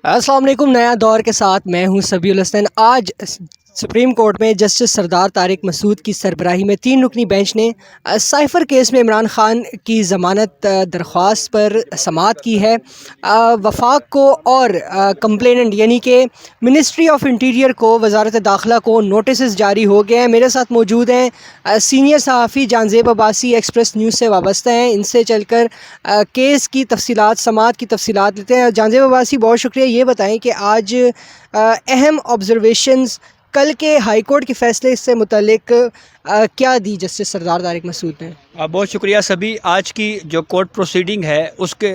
السلام علیکم۔ نیا دور کے ساتھ میں ہوں سبیع الحسن۔ آج سپریم کورٹ میں جسٹس سردار طارق مسعود کی سربراہی میں 3 رکنی بینچ نے سائفر کیس میں عمران خان کی ضمانت درخواست پر سماعت کی ہے۔ وفاق کو اور کمپلیننٹ یعنی کہ منسٹری آف انٹیریئر کو، وزارت داخلہ کو نوٹسز جاری ہو گئے ہیں۔ میرے ساتھ موجود ہیں سینئر صحافی جانزیب عباسی، ایکسپریس نیوز سے وابستہ ہیں۔ ان سے چل کر کیس کی تفصیلات، سماعت کی تفصیلات لیتے ہیں۔ جانزیب عباسی، بہت شکریہ۔ یہ بتائیں کہ آج اہم آبزرویشنز کل کے ہائی کورٹ کے فیصلے سے متعلق کیا دی جسٹس سردار طارق مسعود نے؟ بہت شکریہ سبھی۔ آج کی جو کورٹ پروسیڈنگ ہے اس کے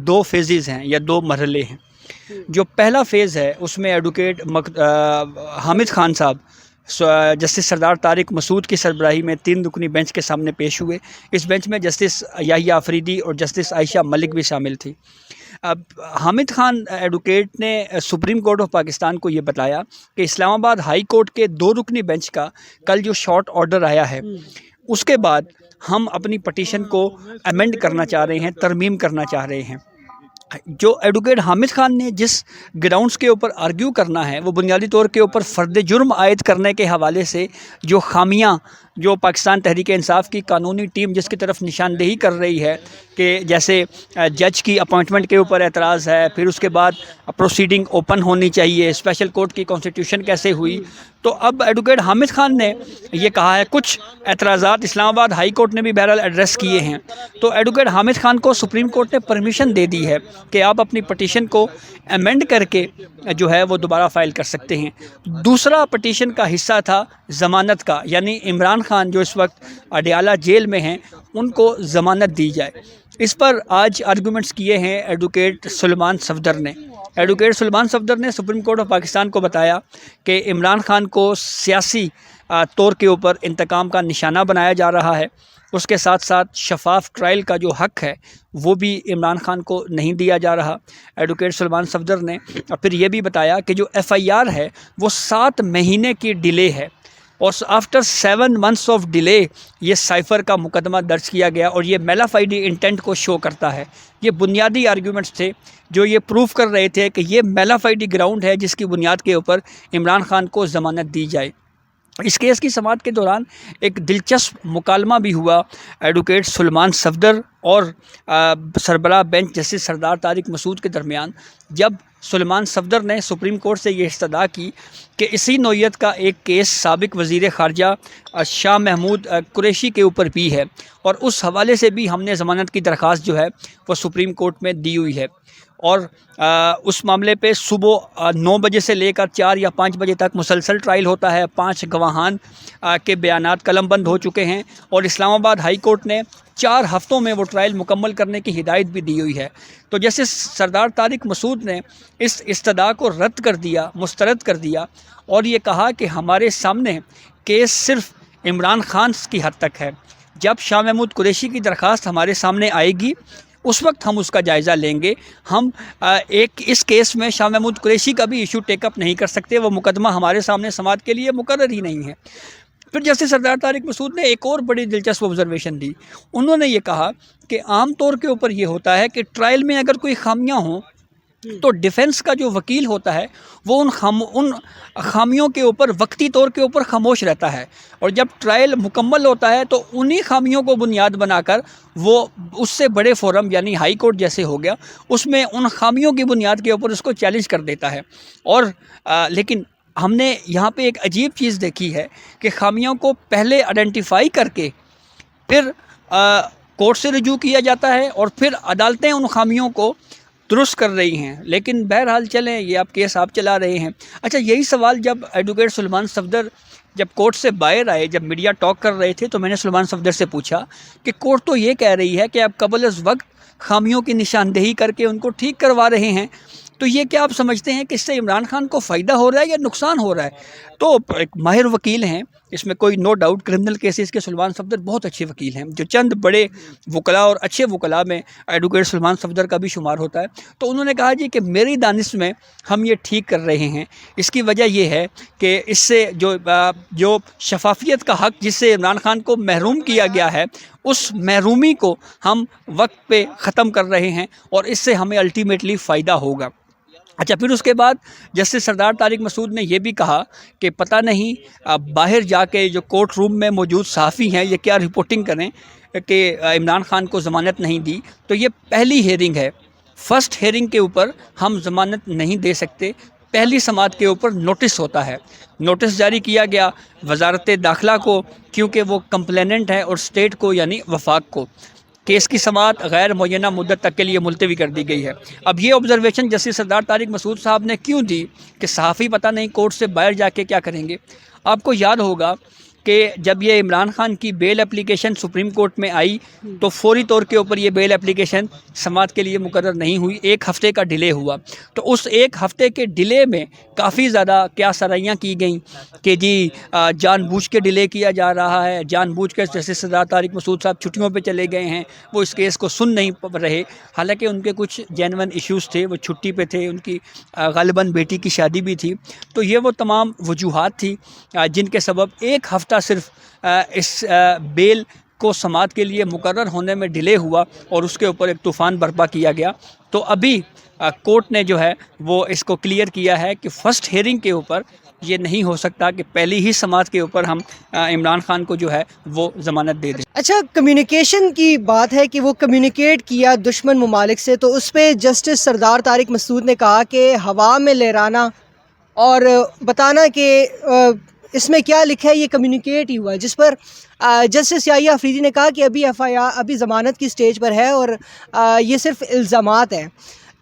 2 فیزز ہیں یا 2 مرحلے ہیں۔ جو پہلا فیز ہے اس میں ایڈوکیٹ حامد خان صاحب جسٹس سردار طارق مسعود کی سربراہی میں 3 رکنی بینچ کے سامنے پیش ہوئے۔ اس بینچ میں جسٹس یحییٰ آفریدی اور جسٹس عائشہ ملک بھی شامل تھی۔ اب حامد خان ایڈوکیٹ نے سپریم کورٹ آف پاکستان کو یہ بتایا کہ اسلام آباد ہائی کورٹ کے 2 رکنی بینچ کا کل جو شارٹ آرڈر آیا ہے اس کے بعد ہم اپنی پٹیشن کو امینڈ کرنا چاہ رہے ہیں، ترمیم کرنا چاہ رہے ہیں۔ جو ایڈوکیٹ حامد خان نے جس گراؤنڈز کے اوپر آرگیو کرنا ہے وہ بنیادی طور کے اوپر فرد جرم عائد کرنے کے حوالے سے جو خامیاں جو پاکستان تحریک انصاف کی قانونی ٹیم جس کی طرف نشاندہی کر رہی ہے کہ جیسے جج کی اپوائنٹمنٹ کے اوپر اعتراض ہے، پھر اس کے بعد پروسیڈنگ اوپن ہونی چاہیے، اسپیشل کورٹ کی کانسٹیٹیوشن کیسے ہوئی، تو اب ایڈوکیٹ حامد خان نے یہ کہا ہے، کچھ اعتراضات اسلام آباد ہائی کورٹ نے بھی بہرحال ایڈریس کیے ہیں، تو ایڈوکیٹ حامد خان کو سپریم کورٹ نے پرمیشن دے دی ہے کہ آپ اپنی پٹیشن کو امینڈ کر کے جو ہے وہ دوبارہ فائل کر سکتے ہیں۔ دوسرا پٹیشن کا حصہ تھا ضمانت کا، یعنی عمران خان جو اس وقت اڈیالہ جیل میں ہیں ان کو ضمانت دی جائے۔ اس پر آج آرگومنٹس کیے ہیں ایڈوکیٹ سلیمان صفدر نے۔ ایڈوکیٹ سلیمان صفدر نے سپریم کورٹ آف پاکستان کو بتایا کہ عمران خان کو سیاسی طور کے اوپر انتقام کا نشانہ بنایا جا رہا ہے، اس کے ساتھ ساتھ شفاف ٹرائل کا جو حق ہے وہ بھی عمران خان کو نہیں دیا جا رہا۔ ایڈوکیٹ سلیمان صفدر نے پھر یہ بھی بتایا کہ جو FIR ہے وہ 7 مہینے کی ڈیلے ہے، اور آفٹر 7 months آف ڈیلے یہ سائفر کا مقدمہ درج کیا گیا، اور یہ میلافائڈی انٹینٹ کو شو کرتا ہے۔ یہ بنیادی آرگیومنٹس تھے جو یہ پروف کر رہے تھے کہ یہ میلافائڈی گراؤنڈ ہے جس کی بنیاد کے اوپر عمران خان کو ضمانت دی جائے۔ اس کیس کی سماعت کے دوران ایک دلچسپ مکالمہ بھی ہوا ایڈوکیٹ سلیمان صفدر اور سربراہ بینچ جسٹس سردار طارق مسعود کے درمیان، جب سلیمان صفدر نے سپریم کورٹ سے یہ استدعا کی کہ اسی نوعیت کا ایک کیس سابق وزیر خارجہ شاہ محمود قریشی کے اوپر بھی ہے، اور اس حوالے سے بھی ہم نے ضمانت کی درخواست جو ہے وہ سپریم کورٹ میں دی ہوئی ہے، اور اس معاملے پہ صبح 9 بجے سے لے کر 4 یا 5 بجے تک مسلسل ٹرائل ہوتا ہے۔ 5 گواہان کے بیانات قلم بند ہو چکے ہیں، اور اسلام آباد ہائی کورٹ نے 4 ہفتوں میں وہ ٹرائل مکمل کرنے کی ہدایت بھی دی ہوئی ہے۔ تو جیسے سردار طارق مسعود نے اس استدعا کو رد کر دیا، مسترد کر دیا، اور یہ کہا کہ ہمارے سامنے کیس صرف عمران خان کی حد تک ہے، جب شاہ محمود قریشی کی درخواست ہمارے سامنے آئے گی اس وقت ہم اس کا جائزہ لیں گے۔ ہم اس کیس میں شاہ محمود قریشی کا بھی ایشو ٹیک اپ نہیں کر سکتے، وہ مقدمہ ہمارے سامنے سماعت کے لیے مقرر ہی نہیں ہے۔ پھر جسٹس سردار طارق مسعود نے ایک اور بڑی دلچسپ آبزرویشن دی۔ انہوں نے یہ کہا کہ عام طور کے اوپر یہ ہوتا ہے کہ ٹرائل میں اگر کوئی خامیاں ہوں تو ڈیفنس کا جو وکیل ہوتا ہے وہ ان خامیوں کے اوپر وقتی طور کے اوپر خاموش رہتا ہے، اور جب ٹرائل مکمل ہوتا ہے تو انہی خامیوں کو بنیاد بنا کر وہ اس سے بڑے فورم یعنی ہائی کورٹ جیسے ہو گیا اس میں ان خامیوں کی بنیاد کے اوپر اس کو چیلنج کر دیتا ہے۔ اور لیکن ہم نے یہاں پہ ایک عجیب چیز دیکھی ہے کہ خامیوں کو پہلے آئیڈینٹیفائی کر کے پھر کورٹ سے رجوع کیا جاتا ہے، اور پھر عدالتیں ان خامیوں کو درست کر رہی ہیں۔ لیکن بہرحال چلیں، یہ آپ کیس آپ چلا رہے ہیں۔ اچھا، یہی سوال جب ایڈوکیٹ سلیمان صفدر جب کورٹ سے باہر آئے، جب میڈیا ٹاک کر رہے تھے، تو میں نے سلیمان صفدر سے پوچھا کہ کورٹ تو یہ کہہ رہی ہے کہ آپ قبل از وقت خامیوں کی نشاندہی کر کے ان کو ٹھیک کروا رہے ہیں، تو یہ کیا آپ سمجھتے ہیں کہ اس سے عمران خان کو فائدہ ہو رہا ہے یا نقصان ہو رہا ہے؟ تو ایک ماہر وکیل ہیں، اس میں کوئی نو ڈاؤٹ، کرمنل کیسز کے سلیمان صفدر بہت اچھے وکیل ہیں، جو چند بڑے وکلاء اور اچھے وکلاء میں ایڈوکیٹ سلیمان صفدر کا بھی شمار ہوتا ہے۔ تو انہوں نے کہا جی کہ میری دانش میں ہم یہ ٹھیک کر رہے ہیں، اس کی وجہ یہ ہے کہ اس سے جو شفافیت کا حق جس سے عمران خان کو محروم کیا گیا ہے، اس محرومی کو ہم وقت پہ ختم کر رہے ہیں، اور اس سے ہمیں الٹیمیٹلی فائدہ ہوگا۔ اچھا، پھر اس کے بعد جسٹس سردار طارق مسعود نے یہ بھی کہا کہ پتہ نہیں باہر جا کے جو کورٹ روم میں موجود صحافی ہیں یہ کیا رپورٹنگ کریں کہ عمران خان کو ضمانت نہیں دی. تو یہ پہلی ہیئرنگ ہے، فرسٹ ہیئرنگ کے اوپر ہم ضمانت نہیں دے سکتے. پہلی سماعت کے اوپر نوٹس ہوتا ہے، نوٹس جاری کیا گیا وزارت داخلہ کو، کیونکہ وہ کمپلیننٹ ہے، اور اسٹیٹ کو یعنی وفاق کو. کیس کی سماعت غیر معینہ مدت تک کے لیے ملتوی کر دی گئی ہے. اب یہ آبزرویشن جسٹس سردار طارق مسعود صاحب نے کیوں دی کہ صحافی پتہ نہیں کورٹ سے باہر جا کے کیا کریں گے. آپ کو یاد ہوگا کہ جب یہ عمران خان کی بیل اپلیکیشن سپریم کورٹ میں آئی تو فوری طور کے اوپر یہ بیل اپلیکیشن سماعت کے لیے مقرر نہیں ہوئی، ایک ہفتے کا ڈیلے ہوا. تو اس ایک ہفتے کے ڈیلے میں کافی زیادہ کیا سرائیاں کی گئیں کہ جی جان بوجھ کے ڈیلے کیا جا رہا ہے، جان بوجھ کے جیسے سردار طارق مسعود صاحب چھٹیوں پہ چلے گئے ہیں، وہ اس کیس کو سن نہیں رہے. حالانکہ ان کے کچھ جینون ایشوز تھے، وہ چھٹی پہ تھے، ان کی غالباً بیٹی کی شادی بھی تھی. تو یہ وہ تمام وجوہات تھی جن کے سبب ایک ہفتہ صرف اس بیل کو سماعت کے لیے مقرر ہونے میں ڈیلے ہوا، اور اس کے اوپر ایک طوفان برپا کیا گیا. تو ابھی کورٹ نے جو ہے وہ اس کو کلیئر کیا ہے کہ فرسٹ ہیئرنگ کے اوپر یہ نہیں ہو سکتا کہ پہلی ہی سماعت کے اوپر ہم عمران خان کو جو ہے وہ ضمانت دے دیں. اچھا، کمیونیکیشن کی بات ہے کہ وہ کمیونیکیٹ کیا دشمن ممالک سے، تو اس پہ جسٹس سردار طارق مسعود نے کہا کہ ہوا میں لہرانا اور بتانا کہ اس میں کیا لکھا ہے یہ کمیونیکیٹ ہی ہوا ہے، جس پر جسٹس یحییٰ آفریدی نے کہا کہ ابھی ضمانت کی سٹیج پر ہے اور یہ صرف الزامات ہیں.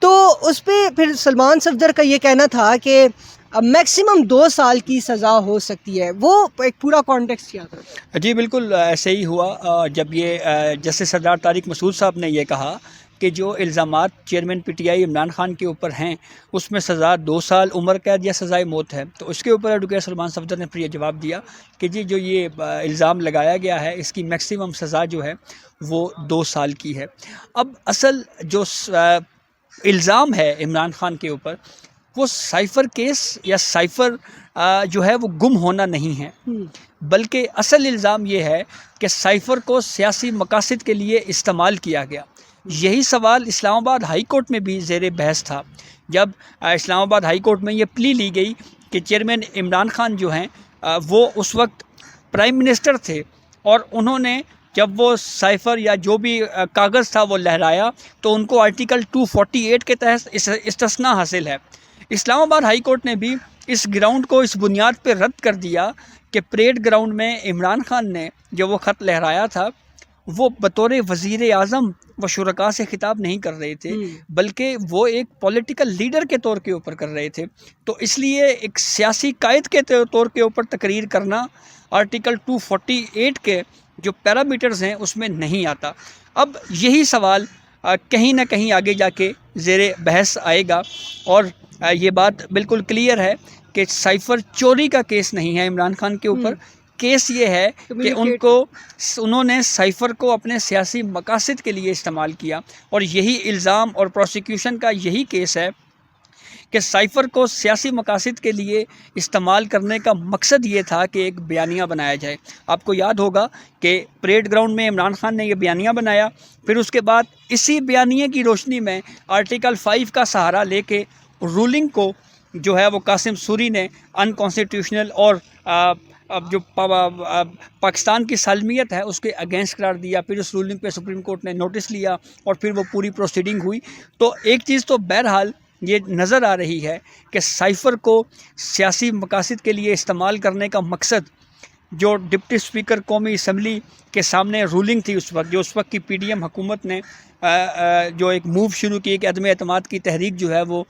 تو اس پہ پھر سلمان صفدر کا یہ کہنا تھا کہ میکسیمم 2 سال کی سزا ہو سکتی ہے. وہ ایک پورا کانٹیکسٹ کیا تھا؟ جی بالکل ایسے ہی ہوا. جب یہ جسٹس سردار طارق مسعود صاحب نے یہ کہا کہ جو الزامات chairman P T I Imran Khan کے اوپر ہیں اس میں سزا 2 سال عمر قید یا سزائے موت ہے، تو اس کے اوپر ایڈوکیٹ سلمان صفدر نے پھر یہ جواب دیا کہ جی جو یہ الزام لگایا گیا ہے اس کی میکسیمم سزا جو ہے وہ 2 سال کی ہے. اب اصل جو الزام ہے عمران خان کے اوپر وہ سائفر کیس یا سائفر جو ہے وہ گم ہونا نہیں ہے، بلکہ اصل الزام یہ ہے کہ سائفر کو سیاسی مقاصد کے لیے استعمال کیا گیا. یہی سوال اسلام آباد ہائی کورٹ میں بھی زیر بحث تھا. جب اسلام آباد ہائی کورٹ میں یہ پلی لی گئی کہ چیئرمین عمران خان جو ہیں وہ اس وقت پرائم منسٹر تھے، اور انہوں نے جب وہ سائفر یا جو بھی کاغذ تھا وہ لہرایا تو ان کو آرٹیکل 248 کے تحت استثناء حاصل ہے. اسلام آباد ہائی کورٹ نے بھی اس گراؤنڈ کو اس بنیاد پہ رد کر دیا کہ پریڈ گراؤنڈ میں عمران خان نے جو وہ خط لہرایا تھا وہ بطور وزیر اعظم و شرکاء سے خطاب نہیں کر رہے تھے، بلکہ وہ ایک پولیٹیکل لیڈر کے طور کے اوپر کر رہے تھے. تو اس لیے ایک سیاسی قائد کے طور کے اوپر تقریر کرنا آرٹیکل 248 کے جو پیرامیٹرز ہیں اس میں نہیں آتا. اب یہی سوال کہیں نہ کہیں آگے جا کے زیر بحث آئے گا، اور یہ بات بالکل کلیئر ہے کہ سائفر چوری کا کیس نہیں ہے عمران خان کے اوپر. کیس یہ ہے کہ انہوں نے سائفر کو اپنے سیاسی مقاصد کے لیے استعمال کیا، اور یہی الزام اور پروسیکیوشن کا یہی کیس ہے کہ سائفر کو سیاسی مقاصد کے لیے استعمال کرنے کا مقصد یہ تھا کہ ایک بیانیہ بنایا جائے. آپ کو یاد ہوگا کہ پریڈ گراؤنڈ میں عمران خان نے یہ بیانیہ بنایا، پھر اس کے بعد اسی بیانیے کی روشنی میں آرٹیکل 5 کا سہارا لے کے رولنگ کو جو ہے وہ قاسم سوری نے انکانسٹیٹیوشنل اور جو پاکستان کی سالمیت ہے اس کے اگینسٹ قرار دیا. پھر اس رولنگ پہ سپریم کورٹ نے نوٹس لیا اور پھر وہ پوری پروسیڈنگ ہوئی. تو ایک چیز تو بہرحال یہ نظر آ رہی ہے کہ سائفر کو سیاسی مقاصد کے لیے استعمال کرنے کا مقصد جو ڈپٹی اسپیکر قومی اسمبلی کے سامنے رولنگ تھی اس وقت، جو اس وقت کی پی ڈی ایم حکومت نے جو ایک موو شروع کی کہ عدم اعتماد کی تحریک جو ہے وہ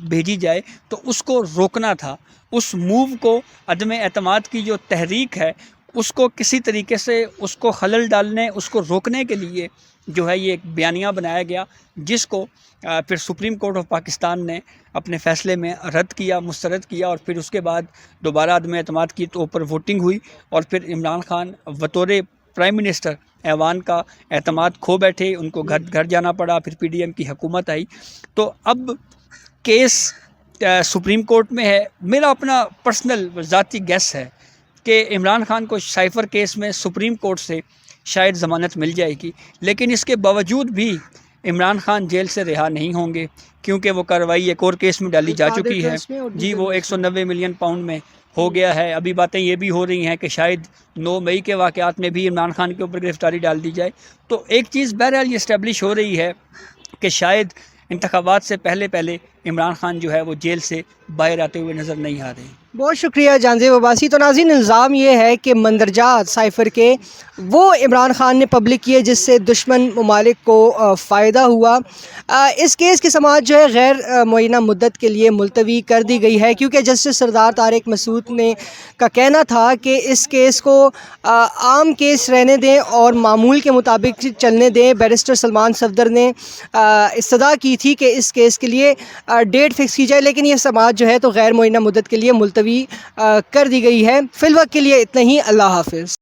بھیجی جائے، تو اس کو روکنا تھا. اس موو کو، عدم اعتماد کی جو تحریک ہے اس کو کسی طریقے سے اس کو خلل ڈالنے، اس کو روکنے کے لیے جو ہے یہ ایک بیانیہ بنایا گیا، جس کو پھر سپریم کورٹ آف پاکستان نے اپنے فیصلے میں رد کیا، مسترد کیا، اور پھر اس کے بعد دوبارہ عدم اعتماد کی اوپر ووٹنگ ہوئی، اور پھر عمران خان بطور پرائم منسٹر ایوان کا اعتماد کھو بیٹھے، ان کو گھر جانا پڑا، پھر پی ڈی ایم کی حکومت آئی. تو اب کیس سپریم کورٹ میں ہے. میرا اپنا پرسنل ذاتی گیس ہے کہ عمران خان کو سائفر کیس میں سپریم کورٹ سے شاید ضمانت مل جائے گی، لیکن اس کے باوجود بھی عمران خان جیل سے رہا نہیں ہوں گے کیونکہ وہ کارروائی ایک اور کیس میں ڈالی جا چکی ہے جی، وہ 190 ملین پاؤنڈ میں ہو گیا ہے۔ ابھی باتیں یہ بھی ہو رہی ہیں کہ شاید 9 مئی کے واقعات میں بھی عمران خان کے اوپر گرفتاری ڈال دی جائے۔ تو ایک چیز بہرحال یہ اسٹیبلش ہو رہی ہے کہ شاید انتخابات سے پہلے عمران خان جو ہے وہ جیل سے باہر آتے ہوئے نظر نہیں آ رہے ہیں۔ بہت شکریہ جانزیب عباسی۔ تو ناظرین، الزام یہ ہے کہ مندرجات سائفر کے وہ عمران خان نے پبلک کیے جس سے دشمن ممالک کو فائدہ ہوا۔ اس کیس کی سماعت جو ہے غیر معینہ مدت کے لیے ملتوی کر دی گئی ہے، کیونکہ جسٹس سردار طارق مسعود نے کا کہنا تھا کہ اس کیس کو عام کیس رہنے دیں اور معمول کے مطابق چلنے دیں۔ بیرسٹر سلمان صفدر نے استدعا کی تھی کہ اس کیس کے لیے ڈیٹ فکس کی جائے، لیکن یہ سماعت جو ہے تو غیر معینہ مدت کے لیے ملتوی کر دی گئی ہے۔ فی الوقت کے لیے اتنا ہی۔ اللہ حافظ۔